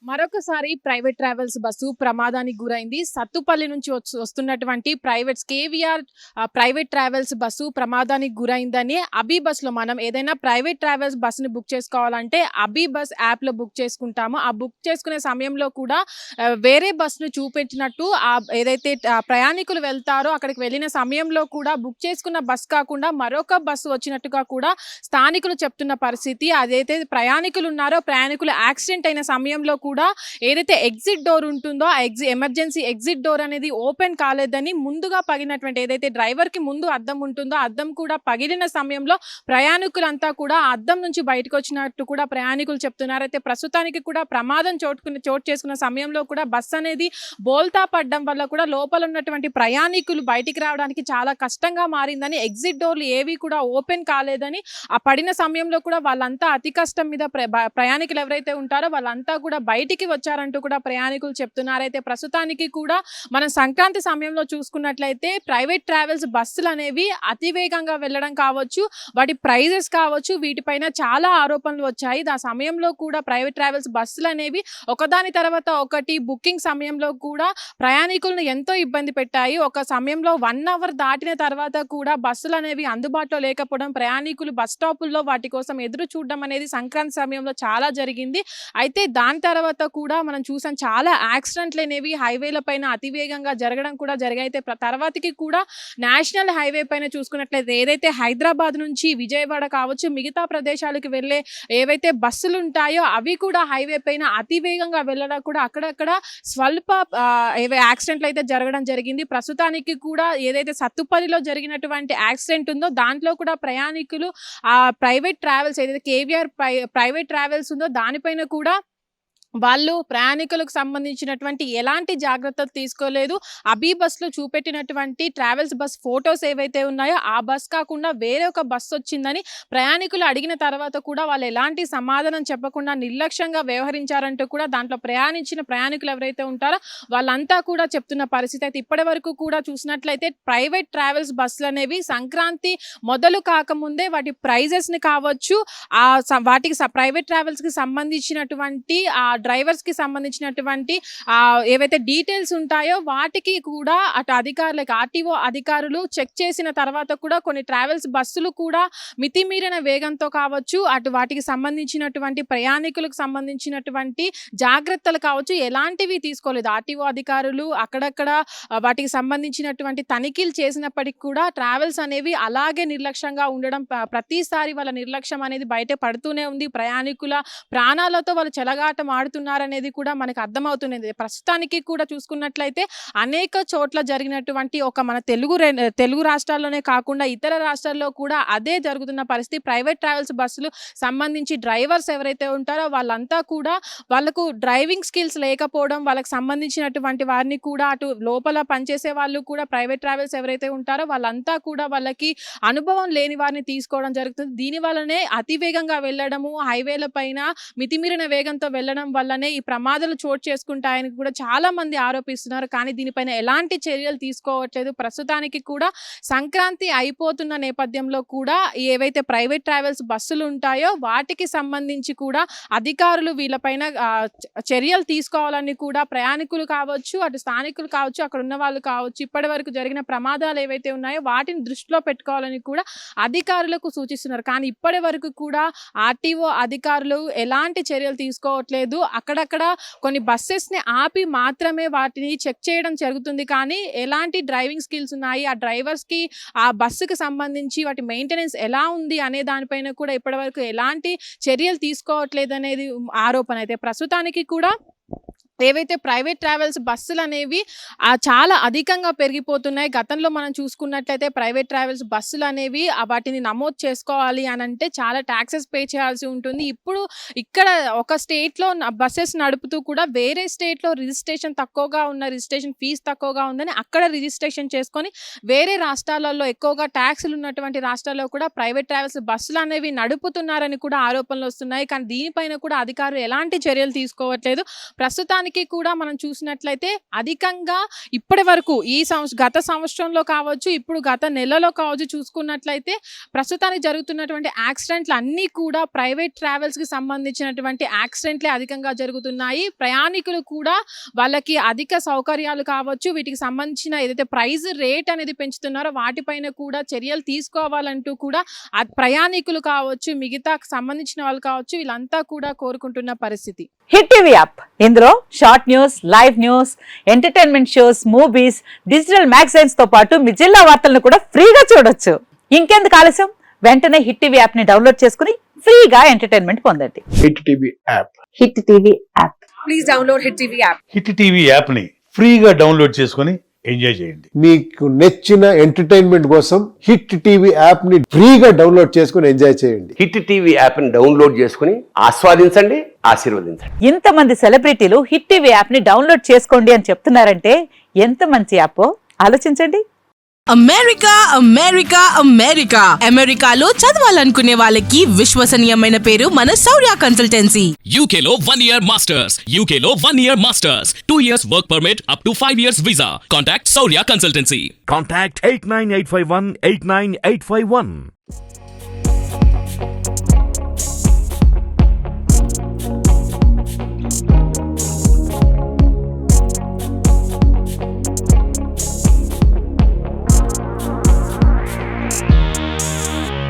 మరొకసారి private travels bus ప్రమాదానికి గురైంది. సత్తుపల్లి నుంచి వస్తున్నటువంటి కేవీఆర్ ప్రైవేట్ ట్రావెల్స్ బస్సు ప్రమాదానికి గురైందని అభి బస్‌లో మనం ఏదైనా ప్రైవేట్ ట్రావెల్స్ బస్‌ని బుక్ చేసుకోవాలంటే అభి బస్ యాప్‌లో బుక్ చేసుకుంటాము. ఆ బుక్ చేసుకునే సమయంలో కూడా వేరే బస్‌ను చూపించినట్టు ఏదైతే ప్రయాణికులు వెళ్తారో అక్కడికి వెళ్ళిన సమయంలో కూడా బుక్ చేసుకున్న బస్ కాకుండా మరొక బస్సు వచ్చినట్టుగా కూడా స్థానికులు చెప్తున్న పరిస్థితి. అదైతే ప్రయాణికులు యాక్సిడెంట్ అయిన సమయంలో కూడా ఏదైతే ఎగ్జిట్ డోర్ ఉంటుందో ఆ ఎమర్జెన్సీ ఎగ్జిట్ డోర్ అనేది ఓపెన్ కాలేదని ముందుగా పగిలినటువంటి ఏదైతే డ్రైవర్‌కి ముందు అద్దం ఉంటుందో అద్దం కూడా పగిలిన సమయంలో ప్రయాణికులంతా కూడా ఆ అద్దం నుంచి బయటకొచ్చినట్టు కూడా ప్రయాణికులు చెప్తున్నారు. అయితే ప్రస్తుతానికి కూడా ప్రమాదం చోటు చేసుకున్న సమయంలో కూడా బస్ అనేది బోల్తా పడడం వల్ల కూడా లోపల ఉన్నటువంటి ప్రయాణికులు బయటికి రావడానికి చాలా కష్టంగా మారిందని, ఎగ్జిట్ డోర్‌లు ఏవి కూడా ఓపెన్ కాలేదని, ఆ పడిన సమయంలో కూడా వాళ్ళంతా అతి కష్టం మీద ప్రయాణికులు ఎవరైతే ఉంటారో వాళ్ళంతా కూడా బయటికి వచ్చారంటూ కూడా ప్రయాణికులు చెప్తున్నారు. అయితే ప్రస్తుతానికి కూడా మనం సంక్రాంతి సమయంలో చూసుకున్నట్లయితే ప్రైవేట్ ట్రావెల్స్ బస్సులు అనేవి అతివేగంగా వెళ్ళడం కావచ్చు, వాటి ప్రైజెస్ కావచ్చు, వీటిపైన చాలా ఆరోపణలు వచ్చాయి. ఆ సమయంలో కూడా ప్రైవేట్ ట్రావెల్స్ బస్సులు అనేవి ఒకదాని తర్వాత ఒకటి బుకింగ్ సమయంలో కూడా ప్రయాణికులను ఎంతో ఇబ్బంది పెట్టాయి. ఒక సమయంలో 1 అవర్ దాటిన తర్వాత కూడా బస్సులు అనేవి అందుబాటులో లేకపోవడం, ప్రయాణికులు బస్ స్టాపుల్లో వాటి కోసం ఎదురు చూడడం అనేది సంక్రాంతి సమయంలో చాలా జరిగింది. అయితే దాని తర్వాత కూడా మనం చూసాం చాలా యాక్సిడెంట్లు అనేవి హైవేల పైన అతివేగంగా జరగడం కూడా జరిగాయి. అయితే తర్వాతకి కూడా నేషనల్ హైవే పైన చూసుకున్నట్లయితే ఏదైతే హైదరాబాద్ నుంచి విజయవాడ కావచ్చు, మిగతా ప్రదేశాలకు వెళ్ళే ఏవైతే బస్సులు ఉంటాయో అవి కూడా హైవే పైన అతివేగంగా వెళ్ళడం కూడా అక్కడక్కడ స్వల్ప యాక్సిడెంట్లు అయితే జరగడం జరిగింది. ప్రస్తుతానికి కూడా ఏదైతే సత్తుపల్లిలో జరిగినటువంటి యాక్సిడెంట్ ఉందో దాంట్లో కూడా ప్రయాణికులు ప్రైవేట్ ట్రావెల్స్ ఏదైతే కేవీఆర్ ప్రైవేట్ ట్రావెల్స్ ఉందో దానిపైన కూడా వాళ్ళు ప్రయాణికులకు సంబంధించినటువంటి ఎలాంటి జాగ్రత్తలు తీసుకోలేదు. అభి బస్‌లో చూపెట్టినటువంటి ట్రావెల్స్ బస్ ఫోటోస్ ఏవైతే ఉన్నాయో ఆ బస్ కాకుండా వేరే ఒక బస్ వచ్చిందని ప్రయాణికులు అడిగిన తర్వాత కూడా వాళ్ళు ఎలాంటి సమాధానం చెప్పకుండా నిర్లక్ష్యంగా వ్యవహరించారంటూ కూడా దాంట్లో ప్రయాణించిన ప్రయాణికులు ఎవరైతే ఉంటారో వాళ్ళంతా కూడా చెప్తున్న పరిస్థితి. అయితే ఇప్పటి వరకు కూడా చూసినట్లయితే ప్రైవేట్ ట్రావెల్స్ బస్సులు అనేవి సంక్రాంతి మొదలు కాకముందే వాటి ప్రైజెస్‌ని కావచ్చు, వాటికి ప్రైవేట్ ట్రావెల్స్‌కి సంబంధించినటువంటి డ్రైవర్స్‌కి సంబంధించినటువంటి ఏవైతే డీటెయిల్స్ ఉంటాయో వాటికి కూడా అటు అధికారులకు ఆర్టీఓ అధికారులు చెక్ చేసిన తర్వాత కూడా కొన్ని ట్రావెల్స్ బస్సులు కూడా మితిమీరిన వేగంతో కావచ్చు, అటు వాటికి సంబంధించినటువంటి ప్రయాణికులకు సంబంధించినటువంటి జాగ్రత్తలు కావచ్చు ఎలాంటివి తీసుకోలేదు. ఆర్టీఓ అధికారులు అక్కడక్కడ వాటికి సంబంధించినటువంటి తనిఖీలు చేసినప్పటికి కూడా ట్రావెల్స్ అనేవి అలాగే నిర్లక్ష్యంగా ఉండడం, ప్రతిసారి వాళ్ళ నిర్లక్ష్యం అనేది బయట పడుతూనే ఉంది. ప్రయాణికుల ప్రాణాలతో వాళ్ళు చెలగాటం ఆడుతున్నారనేది కూడా మనకు అర్థమవుతున్నది. ప్రస్తుతానికి కూడా చూసుకున్నట్లయితే అనేక చోట్ల జరిగినటువంటి మన తెలుగు రాష్ట్రాల్లోనే కాకుండా ఇతర రాష్ట్రాల్లో కూడా అదే జరుగుతున్న పరిస్థితి. ప్రైవేట్ ట్రావెల్స్ బస్సులు సంబంధించి డ్రైవర్స్ ఎవరైతే ఉంటారో వాళ్ళంతా కూడా వాళ్ళకు డ్రైవింగ్ స్కిల్స్ లేకపోవడం, వాళ్ళకి సంబంధించినటువంటి వారిని కూడా అటు లోపల పనిచేసే వాళ్ళు కూడా ప్రైవేట్ ట్రావెల్స్ ఎవరైతే ఉంటారో వాళ్ళంతా కూడా వాళ్ళకి అనుభవం లేని వారిని తీసుకోవడం జరుగుతుంది. దీని వల్లనే అతివేగంగా వెళ్ళడము, హైవేల పైన మితిమీరిన వేగంతో వెళ్ళడం వల్లనే ఈ ప్రమాదాలు చోటు చేసుకుంటాయని కూడా చాలా మంది ఆరోపిస్తున్నారు. కానీ దీనిపైన ఎలాంటి చర్యలు తీసుకోవట్లేదు. ప్రస్తుతానికి కూడా సంక్రాంతి అయిపోతున్న నేపథ్యంలో కూడా ఏవైతే ప్రైవేట్ ట్రావెల్స్ బస్సులు ఉంటాయో వాటికి సంబంధించి కూడా అధికారులు వీళ్ళపైన చర్యలు తీసుకోవాలని కూడా ప్రయాణికులు కావచ్చు, అటు స్థానికులు కావచ్చు, అక్కడ ఉన్న వాళ్ళు కావచ్చు, ఇప్పటి వరకు జరిగిన ప్రమాదాలు ఏవైతే ఉన్నాయో వాటిని దృష్టిలో పెట్టుకోవాలని కూడా అధికారులకు సూచిస్తున్నారు. కానీ ఇప్పటి వరకు కూడా ఆర్టీఓ అధికారులు ఎలాంటి చర్యలు తీసుకోవట్లేదు. అక్కడక్కడ కొన్ని బస్సెస్‌ని ఆపి మాత్రమే వాటిని చెక్ చేయడం జరుగుతుంది. కానీ ఎలాంటి డ్రైవింగ్ స్కిల్స్ ఉన్నాయి, ఆ డ్రైవర్స్‌కి ఆ బస్సుకి సంబంధించి వాటి మెయింటెనెన్స్ ఎలా ఉంది అనే దానిపైన కూడా ఇప్పటివరకు ఎలాంటి చర్యలు తీసుకోవట్లేదనేది ఆరోపణ. అయితే ప్రస్తుతానికి కూడా ఏవైతే ప్రైవేట్ ట్రావెల్స్ బస్సులు అనేవి చాలా అధికంగా పెరిగిపోతున్నాయి. గతంలో మనం చూసుకున్నట్లయితే ప్రైవేట్ ట్రావెల్స్ బస్సులు అనేవి వాటిని నమోదు చేసుకోవాలి అని అంటే చాలా ట్యాక్సెస్ పే చేయాల్సి ఉంటుంది. ఇప్పుడు ఇక్కడ ఒక స్టేట్లో బస్సెస్ నడుపుతూ కూడా వేరే స్టేట్లో రిజిస్ట్రేషన్ ఫీజు తక్కువగా ఉందని అక్కడ రిజిస్ట్రేషన్ చేసుకొని వేరే రాష్ట్రాలలో ఎక్కువగా ట్యాక్సులు ఉన్నటువంటి రాష్ట్రాల్లో కూడా ప్రైవేట్ ట్రావెల్స్ బస్సులు అనేవి నడుపుతున్నారని కూడా ఆరోపణలు వస్తున్నాయి. కానీ దీనిపైన కూడా అధికారులు ఎలాంటి చర్యలు తీసుకోవట్లేదు. ప్రస్తుతానికి ప్రస్తుతానికి కూడా మనం చూసినట్లయితే అధికంగా ఇప్పటి వరకు గత సంవత్సరంలో కావచ్చు, ఇప్పుడు గత నెలలో కావచ్చు చూసుకున్నట్లయితే ప్రస్తుతానికి జరుగుతున్నటువంటి యాక్సిడెంట్లు అన్నీ కూడా ప్రైవేట్ ట్రావెల్స్కి సంబంధించినటువంటి యాక్సిడెంట్లే అధికంగా జరుగుతున్నాయి. ప్రయాణికులు కూడా వాళ్ళకి అధిక సౌకర్యాలు కావచ్చు, వీటికి సంబంధించిన ఏదైతే ప్రైస్ రేట్ అనేది పెంచుతున్నారో వాటిపైన కూడా చర్యలు తీసుకోవాలంటూ కూడా ప్రయాణికులు కావచ్చు, మిగతా సంబంధించిన వాళ్ళు కావచ్చు, వీళ్ళంతా కూడా కోరుకుంటున్న పరిస్థితి. హిట్ టీవీ యాప్ ఇందులో short news, live news, entertainment shows, movies, digital magazines తో పాటు మీ జిల్లా వార్తలను కూడా ఫ్రీగా చూడొచ్చు. ఇంకెందుకు ఆలస్యం, వెంటనే హిట్ టీవీ యాప్ ని డౌన్లోడ్ చేసుకుని ఫ్రీగా ఎంటర్టైన్మెంట్ పొందండి. Hit TV app. Hit TV app. Please download hit TV app. Hit TV app ని ఫ్రీగా డౌన్లోడ్ చేసుకుని ఎంజాయ్ చేయండి. మీకు నచ్చిన ఎంటర్టైన్మెంట్ కోసం హిట్ టీవీ యాప్ ని ఫ్రీగా డౌన్లోడ్ చేసుకుని ఎంజాయ్ చేయండి. హిట్ టీవీ యాప్ ని డౌన్లోడ్ చేసుకుని ఆస్వాదించండి, ఆశీర్వదించండి. ఇంతమంది సెలబ్రిటీలు హిట్ టీవీ యాప్ ని డౌన్లోడ్ చేసుకోండి అని చెప్తున్నారంటే ఎంత మంచి యాప్ ఆలోచించండి. అమెరికా అమెరికా అమెరికా అమెరికాలో చదవాలనుకునే వాళ్ళకి విశ్వసనీయమైన పేరు మన శౌర్య కన్సల్టెన్సీ. UK లో 1 year masters, UK లో 1 year masters, 2 years work permit up to 5 years visa. Contact Saurya Consultancy. Contact 89851 89851.